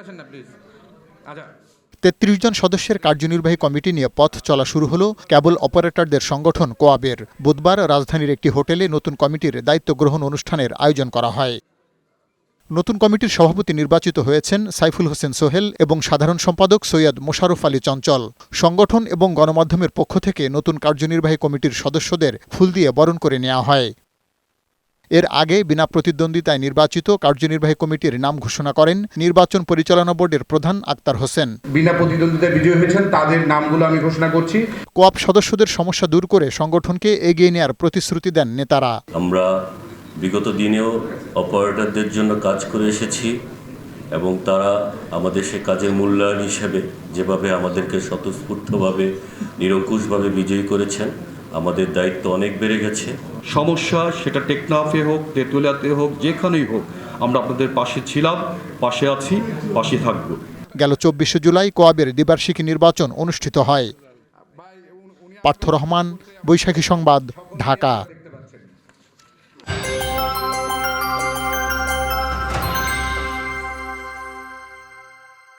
আসেন না প্লিজ। আচ্ছা, ৩৩ জন সদস্যের কার্যনির্বাহী কমিটি নিয়ে পথ চলা শুরু হলো কেবল অপারেটরদের সংগঠন কোয়াবের। বুধবার রাজধানীর একটি হোটেলে নতুন কমিটির দায়িত্ব গ্রহণ অনুষ্ঠানের আয়োজন করা হয়। নতুন কমিটির সভাপতি নির্বাচিত হয়েছেন সাইফুল হোসেন সোহেল এবং সাধারণ সম্পাদক সৈয়দ মোশাররফ আলী চঞ্চল। সংগঠন এবং গণমাধ্যমের পক্ষ থেকে নতুন কার্যনির্বাহী কমিটির সদস্যদের ফুল দিয়ে বরণ করে নেওয়া হয়। এর আগে বিনা প্রতিদ্বন্দ্বিতায় নির্বাচিত কার্যনির্বাহী কমিটির নাম ঘোষণা করেন নির্বাচন পরিচালনা বোর্ডের প্রধান আক্তার হোসেন। বিনা প্রতিদ্বন্দ্বিতায় বিজয়ী হয়েছেন তাদের নামগুলো আমি ঘোষণা করছি। কোয়াব সদস্যদের সমস্যা দূর করে সংগঠনকে এগিয়ে নেওয়ার প্রতিশ্রুতি দেন নেতারা। আমরা বিগত দিনেও অপারেটরদের জন্য কাজ করে এসেছি এবং তারা আমাদের সে কাজের মূল্যায়ন হিসেবে যেভাবে আমাদেরকে স্বতঃস্ফূর্তভাবে নিরঙ্কুশভাবে বিজয়ী করেছেন, আমাদের দায়িত্ব অনেক বেড়ে গেছে। সমস্যা সেটা টেকনাফে হোক, তেঁতুলিয়াতে হোক, যেখানেই হোক, আমরা আপনাদের পাশে ছিলাম, পাশে আছি, পাশে থাকব। গেল ২৪শে জুলাই কোয়াবের দ্বিবার্ষিকী নির্বাচন অনুষ্ঠিত হয়। পার্থ রহমান, বৈশাখী সংবাদ, ঢাকা।